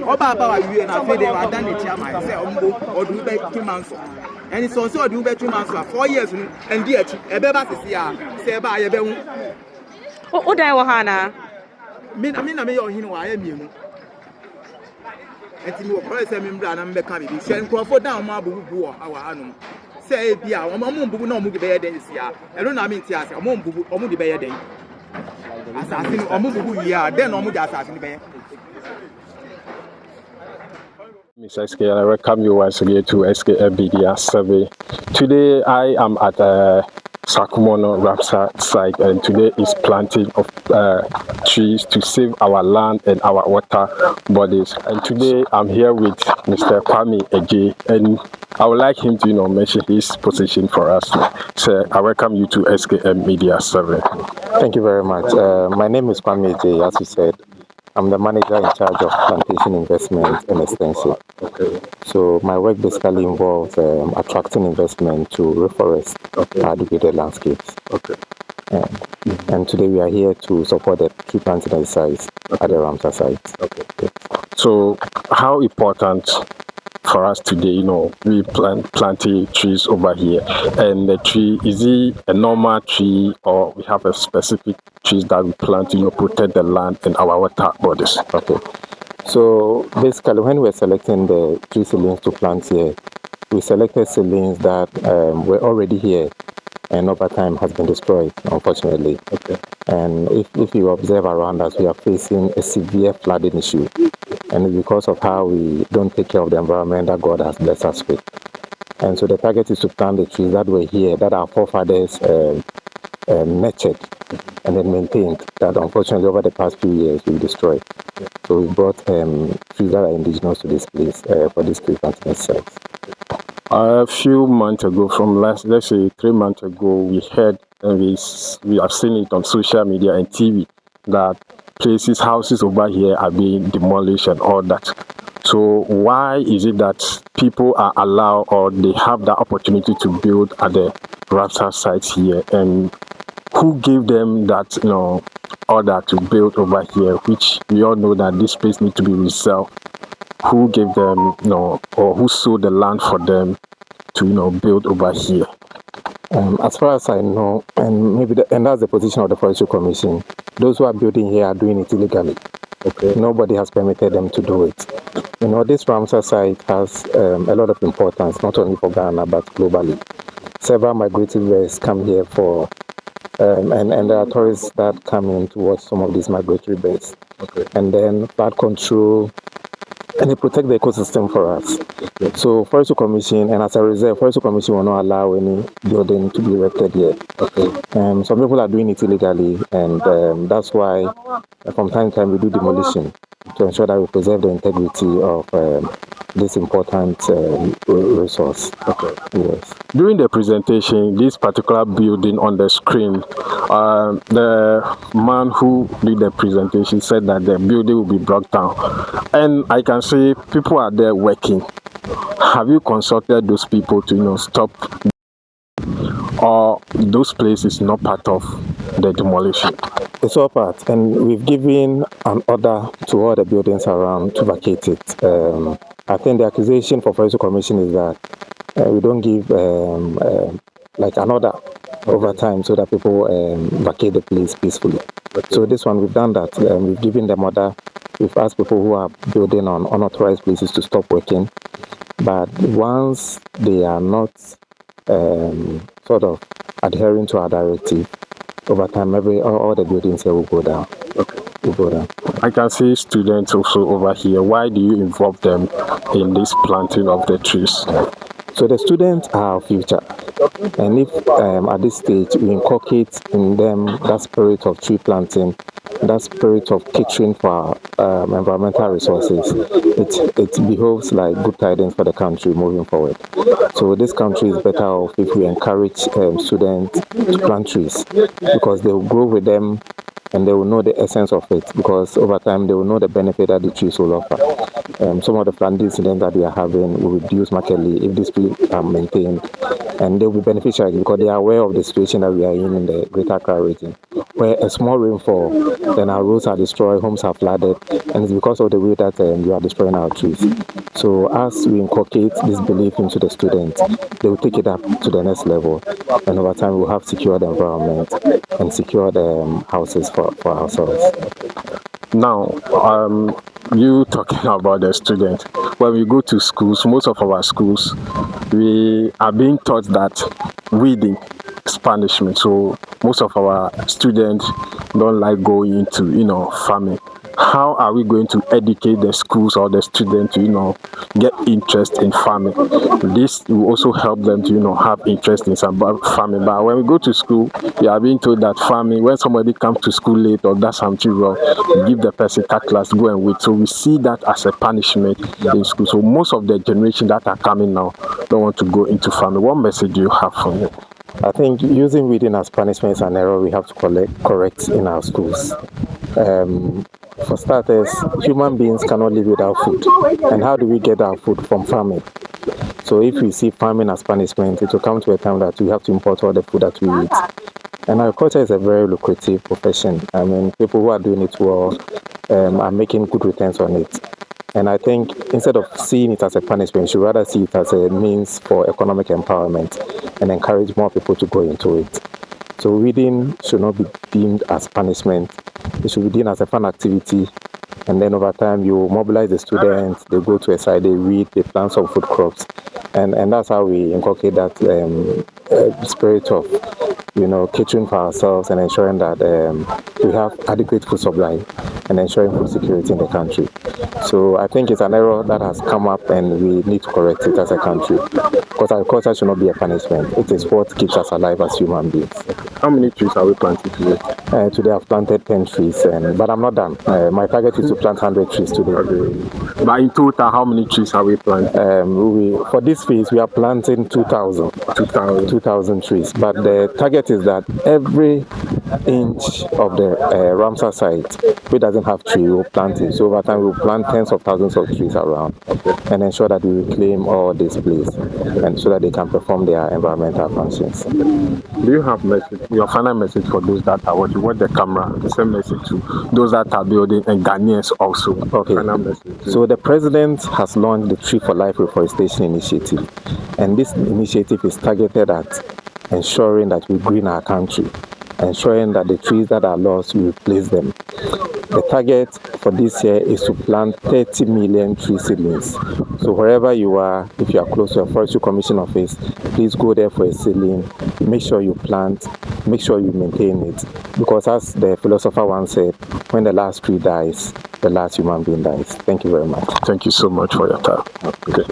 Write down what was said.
Oba you and I they were done the chairman, say, or do back 2 months. And it's also do back 2 months for 4 years, and yet, a baby is here, say by a bell. Oh, Hana. I mean, I am you. And you will say, I'm becoming, send Crawford down Mabu, our animal. Say, yeah, I'm a mumbu no movie bear days here. I don't know, I mean, Tias, a mumbu or movie bear day. Assassin or mumbu, yeah, then no movie assassin bear. Ms. S.K., I welcome you once again to S.K.M MEDIA survey. Today I am at Sakumo Ramsar Site, and today is planting of trees to save our land and our water bodies. And today I'm here with Mr. Kwame Agyei, and I would like him to mention his position for us. So I welcome you to S.K.M MEDIA survey. Thank you very much. My name is Kwame Agyei, as you said. I'm the manager in charge of plantation investment and extension. Okay. So my work basically involves attracting investment to reforest our degraded landscapes. Okay. And today we are here to support the tree planting exercise at the Ramsar site. Okay. Yes. So how important for us today, we planting trees over here, and the tree, is it a normal tree or we have a specific trees that we plant to protect the land and our water bodies? Okay. So basically when we're selecting the tree seedlings to plant here, we selected seedlings that were already here and over time has been destroyed, unfortunately. Okay. And if you observe around us, we are facing a severe flooding issue. And it's because of how we don't take care of the environment that God has blessed us with. And so the target is to plant the trees that were here, that our forefathers nurtured and then maintained, that unfortunately over the past few years we've destroyed. So we brought trees that are indigenous to this place for this tree planting exercise. A few months ago, from let's say 3 months ago, we heard and we have seen it on social media and TV that houses over here are being demolished and all that. So why is it that people are allowed or they have the opportunity to build at the Ramsar site here, and who gave them that order to build over here, which we all know that this space needs to be reserved? Who gave them or who sold the land for them to build over here? As far as I know, and that's the position of the Forestry Commission, those who are building here are doing it illegally. Okay. Nobody has permitted them to do it. This Ramsar site has a lot of importance, not only for Ghana, but globally. Several migratory birds come here for, and there are tourists that come in to watch some of these migratory birds. Okay. And then flood control, and they protect the ecosystem for us. Okay. So Forestry Commission, and as a reserve, Forestry Commission will not allow any building to be erected here. Okay. Some people are doing it illegally, and that's why from time to time we do demolition to ensure that we preserve the integrity of this important resource. Okay. Yes. During the presentation, this particular building on the screen, the man who did the presentation said that the building will be brought down, and I can see people are there working. Have you consulted those people to stop, or those places not part of the demolition? It's all part, and we've given an order to all the buildings around to vacate it. I think the accusation for Forestry Commission is that we don't give like an order over time so that people vacate the place peacefully. Okay. So this one, we've done that. We've given them order. We've asked people who are building on unauthorized places to stop working. But once they are not sort of adhering to our directive, over time, all the buildings here will go down. Okay. Will go down. I can see students also over here. Why do you involve them in this planting of the trees? So the students are our future. And if at this stage we inculcate in them that spirit of tree planting, that spirit of catering for environmental resources, it behoves like good tidings for the country moving forward. So this country is better off if we encourage students to plant trees, because they will grow with them and they will know the essence of it, because over time they will know the benefit that the trees will offer. Some of the planting incidents that we are having will reduce markedly if these trees are maintained, and they will be beneficial because they are aware of the situation that we are in the Greater Accra region. where a small rainfall, then our roads are destroyed, homes are flooded, and it's because of the way that we are destroying our trees. So as we inculcate this belief into the students, they will take it up to the next level, and over time we'll have secured environment and secured houses for ourselves. Now, you talking about the students. When we go to schools, most of our schools, we are being taught that weeding is punishment. So most of our students don't like going into, farming. How are we going to educate the schools or the students to, get interest in farming? This will also help them to, have interest in some farming. But when we go to school, we are being told that farming, when somebody comes to school late or does something wrong, give the person cutlass, go and wait. So we see that as a punishment in school. So most of the generation that are coming now don't want to go into farming. What message do you have for me? I think using weeding as punishment is an error we have to correct in our schools. For starters, human beings cannot live without food. And how do we get our food? From farming. So if we see farming as punishment, it will come to a time that we have to import all the food that we eat. And agriculture is a very lucrative profession. I mean, people who are doing it well are making good returns on it. And I think instead of seeing it as a punishment, we should rather see it as a means for economic empowerment and encourage more people to go into it. So weeding should not be deemed as punishment. It should be deemed as a fun activity. And then over time, you mobilize the students, they go to a site, they weed, they plant some food crops. And that's how we inculcate that spirit of, catering for ourselves and ensuring that we have adequate food supply and ensuring food security in the country. So I think it's an error that has come up and we need to correct it as a country. Because agriculture should not be a punishment. It is what keeps us alive as human beings. How many trees are we planting today? Today I've planted 10 trees, but I'm not done. My target is to plant 100 trees today. Okay. But in total, how many trees are we planting? For this phase, we are planting 2,000 trees. But the target is that every inch of the Ramsar site, which doesn't have tree, we'll plant it. So over time, we'll plant tens of thousands of trees around and ensure that we reclaim all this place and so that they can perform their environmental functions. Do you have your final message for those that are watching? What the camera, the same message to those that are building and Ghanaians also. Okay. Final message. So the president has launched the Tree for Life Reforestation Initiative, and this initiative is targeted at ensuring that we green our country, ensuring that the trees that are lost, we replace them. The target for this year is to plant 30 million tree seedlings. So wherever you are, if you are close to a Forestry Commission office, please go there for a seedling. Make sure you plant, make sure you maintain it. Because as the philosopher once said, when the last tree dies, the last human being dies. Thank you very much. Thank you so much for your time. Okay.